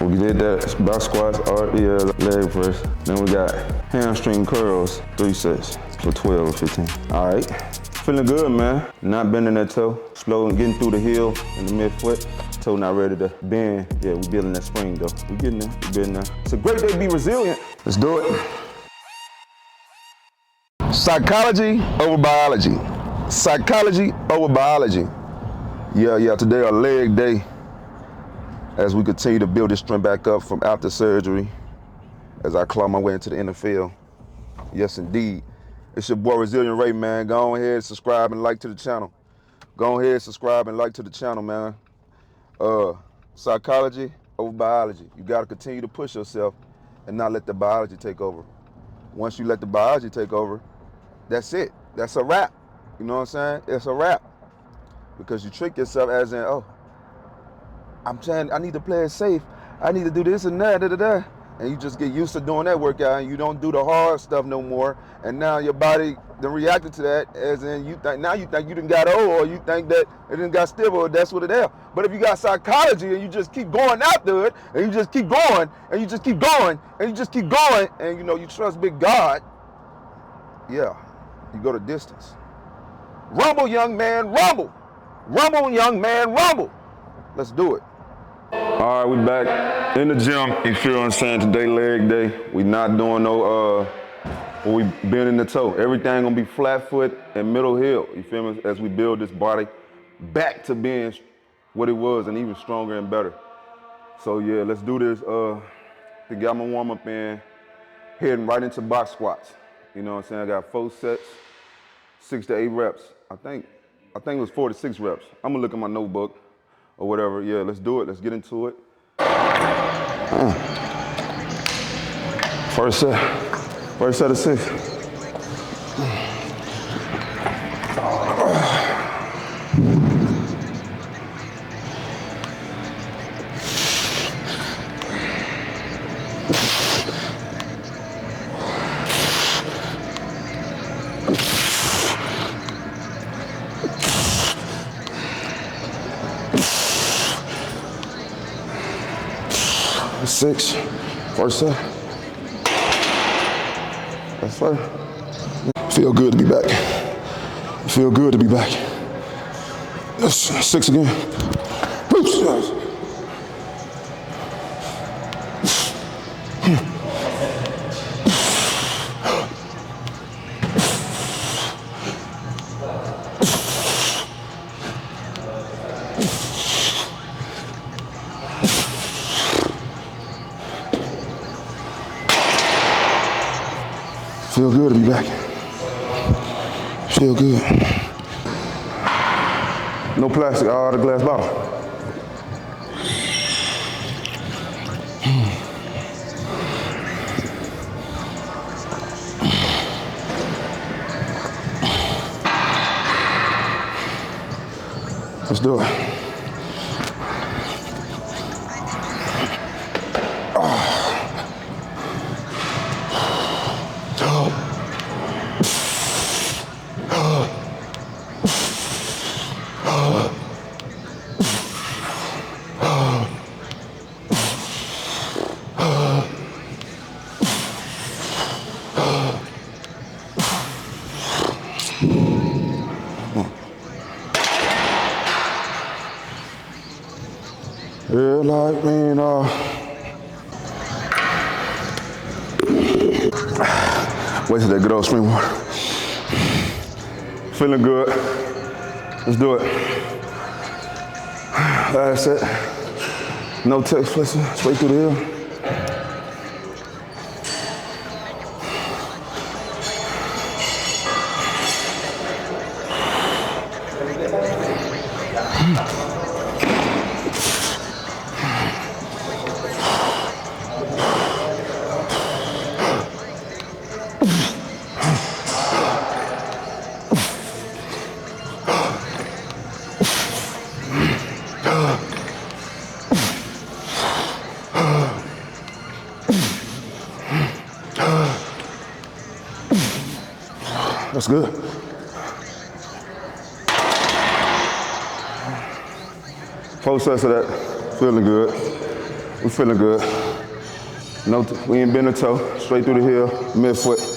We did that back squats, leg press. Then we got hamstring curls, 3 sets for 12 or 15. All right, feeling good, man. Not bending that toe, slow and getting through the heel and the midfoot. Toe not ready to bend. Yeah, we building that spring though. We getting there, we getting there. It's a great day to be resilient. Let's do it. Psychology over biology. Psychology over biology. Yeah, today our leg day as we continue to build this strength back up from after surgery as I claw my way into the NFL. Yes, indeed. It's your boy Resilient Ray, man. Go on ahead, subscribe and like to the channel. Go ahead, subscribe and like to the channel, man. Psychology over biology. You gotta continue to push yourself and not let the biology take over. Once you let the biology take over, that's it. That's a wrap. You know what I'm saying? It's a wrap. Because you trick yourself as in, oh, I need to play it safe. I need to do this and that, And you just get used to doing that workout and you don't do the hard stuff no more. And now your body then reacted to that as in you think you done got old, or you think that it done got stiff, or that's what it is. But if you got psychology and you just keep going after it, and you just keep going, and you just keep going, and you just keep going, and you trust big God, yeah, you go the distance. Rumble, young man, rumble. Rumble, young man, rumble. Let's do it. All right, we back in the gym. You feel what I'm saying? Today, leg day. We not doing no, we bending the toe. Everything gonna be flat foot and middle heel. You feel me? As we build this body back to being what it was and even stronger and better. So yeah, let's do this. To get my warm up in, heading right into box squats. You know what I'm saying? I got 4 sets, 6 to 8 reps. I think it was 4 to 6 reps. I'm gonna look at my notebook or whatever. Yeah, let's do it. Let's get into it. First set of 6. Six, first set. That's right. Feel good to be back. Feel good to be back. That's 6 again. Feel good to be back. Feel good. No plastic out of the glass bottle. Let's do it. Yeah, like, man, wasted that good old spring water. Feeling good. Let's do it. Last set. No text flexing, straight through the heel. That's good. Four sets of that, feeling good. We feeling good. No, we ain't bend a toe. Straight through the heel, midfoot.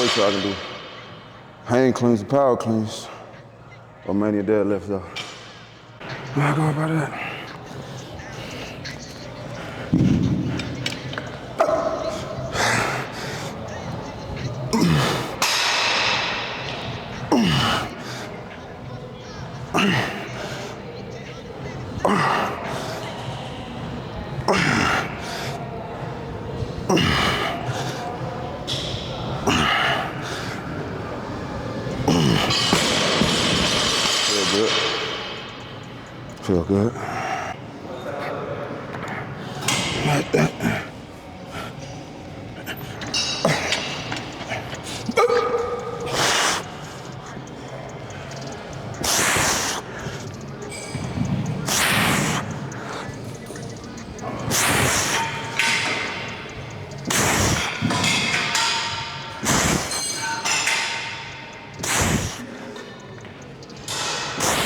Wait till I can do hang cleans and power cleans. Or many deadlifts though. How go about that? Feel good. Feel good. Like that.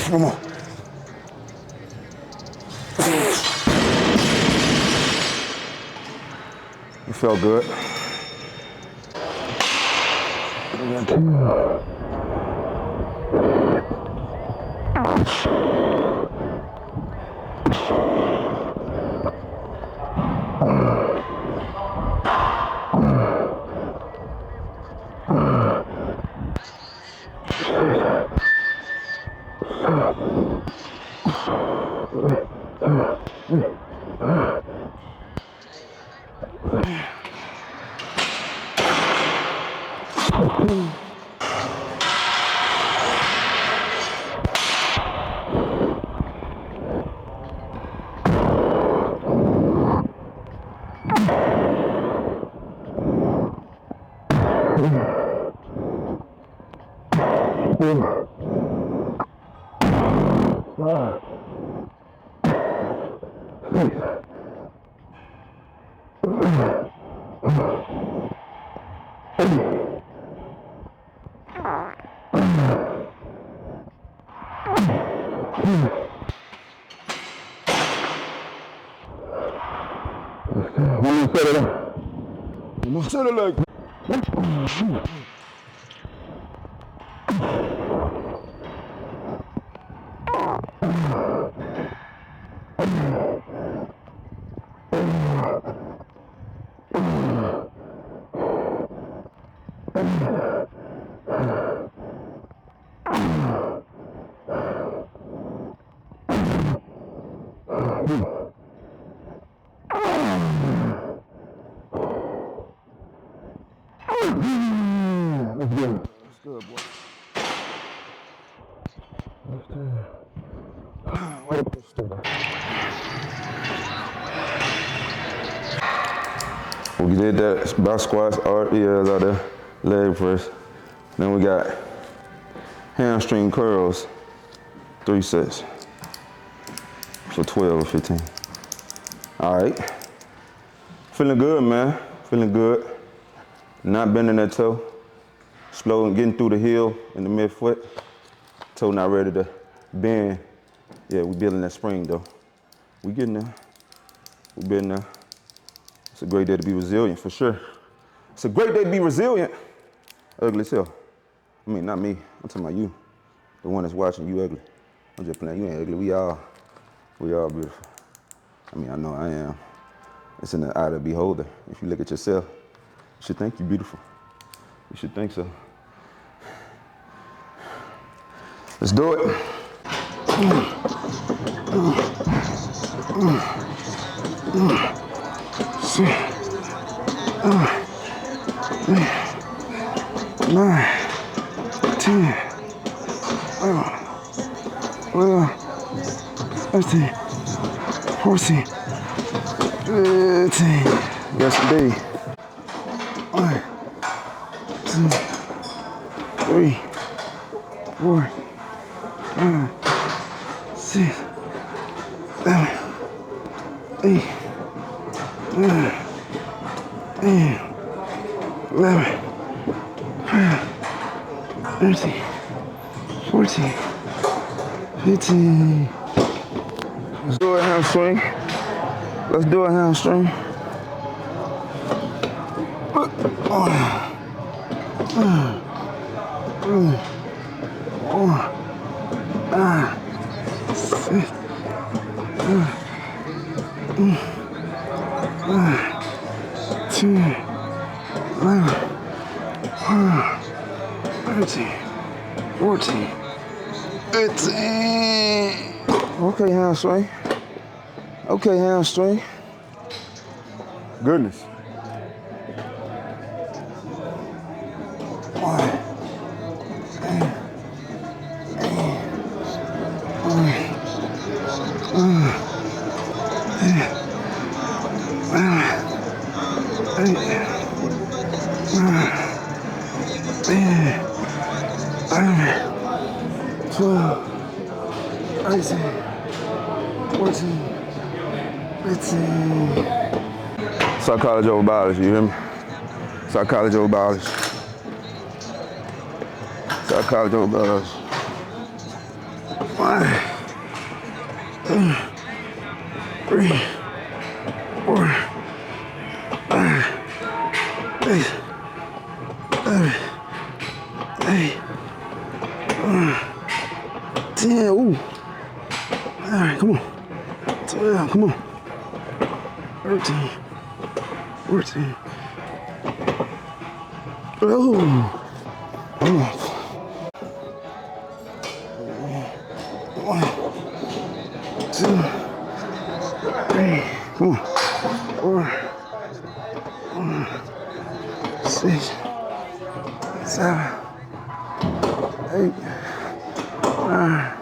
Come on. It felt good. Set it like. That's good. That's good, boy. That's good. Way to push through that. We did that back squats, RDLs out there, leg press. Then we got hamstring curls, 3 sets for 12 or 15. All right. Feeling good, man. Feeling good. Not bending that toe. Slow and getting through the heel and the midfoot. Toe not ready to bend. Yeah, we building that spring though. We getting there. We been there. It's a great day to be resilient for sure. It's a great day to be resilient. Ugly as hell. I mean, not me. I'm talking about you. The one that's watching, you ugly. I'm just playing. You ain't ugly. We all beautiful. I mean, I know I am. It's in the eye of the beholder. If you look at yourself, you should think you're beautiful. You should think so. Let's do it. 6, 9, 10, 11, 12, 13, 14, 14, 15. Yes, indeed. 1, 2, 3, 4, 5, 6, 7, 8, 9, 10, 11, 12, 13, 14, 15. Let's do a hamstring. Let's do a hamstring. Okay, hamstring. Okay, hamstring. Goodness. 1, 12, 13, 14, 15. Psychology over biology, you hear me? Psychology over biology. Psychology over biology. 1, 2, 3, 4, 5, 6, 7, 8, 10. Ooh. All right, come on. 12, come on. 13, 14. Oh. Come on. 1, 2, 3, come on. 4, 6, 7, 8, 9,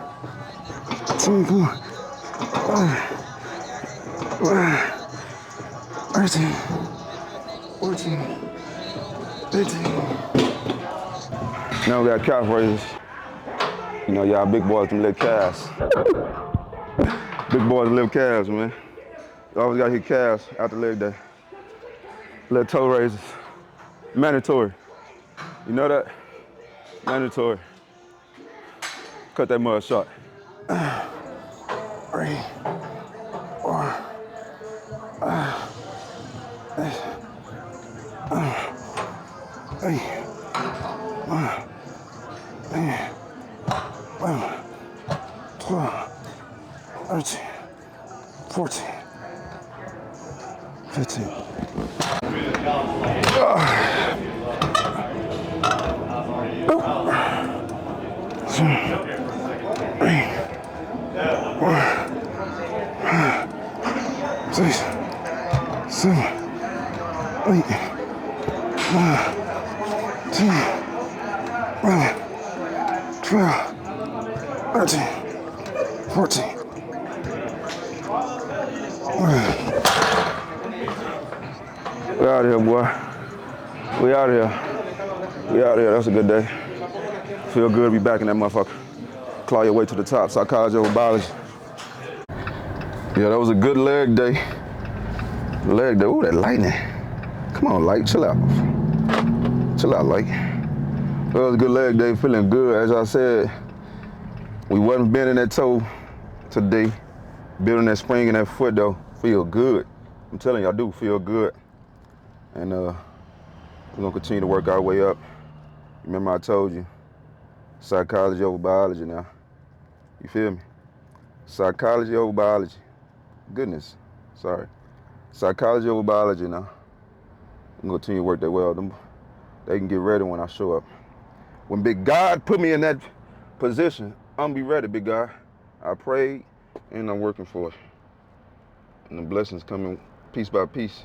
10, come on. 13, 14, 15. Now we got calf raises. You know, y'all big boys can lift calves. Big boys lift calves, man. You always gotta hit calves after leg day. Little toe raises. Mandatory. You know that? Mandatory. Cut that mud short. 3, 4, 5, 6, 8, 9, 10, 11, 12, 13, 14, 15. 6, 7, 8, 9, 10, 11, 12, 13, 14. We out of here, boy. We out of here. We out of here. That's a good day. Feel good to be back in that motherfucker. Claw your way to the top. Psychology over biology. Yeah, that was a good leg day. Leg day. Ooh, that lightning. Come on, light. Chill out. Chill out, light. That was a good leg day. Feeling good. As I said, we wasn't bending that toe today. Building that spring in that foot, though. Feel good. I'm telling you, I do feel good. And we're going to continue to work our way up. Remember I told you, psychology over biology now. You feel me? Psychology over biology. Goodness, sorry. Psychology over biology now. I'm going to continue to work that well. They can get ready when I show up. When Big God put me in that position, I'm going to be ready, Big God. I prayed and I'm working for it. And the blessings coming piece by piece.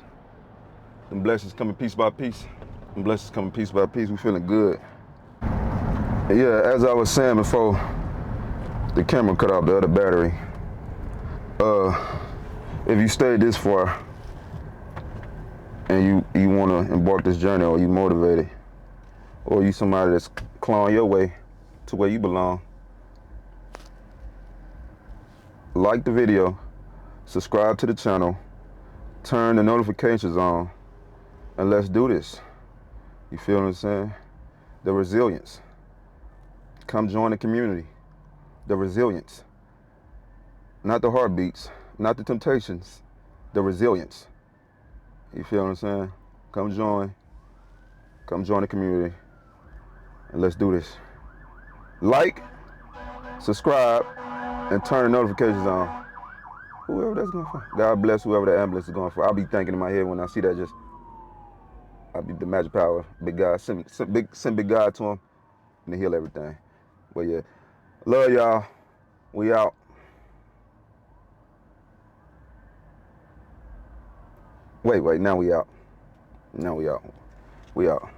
The blessings coming piece by piece. The blessings coming piece by piece. We feeling good. And yeah, as I was saying before, the camera cut off the other battery. if you stayed this far and you want to embark this journey, or you motivated, or you somebody that's clawing your way to where you belong, like the video, subscribe to the channel, turn the notifications on, and let's do this. You feel what I'm saying? The resilience. Come join the community. The resilience. Not the heartbeats, not the temptations, the resilience. You feel what I'm saying? Come join the community, and let's do this. Like, subscribe, and turn the notifications on. Whoever that's going for. God bless whoever the ambulance is going for. I'll be thinking in my head when I see that, I'll be the magic power, big God, send big God to him, and to heal everything. But yeah, love y'all. We out. Wait, now we out. We out.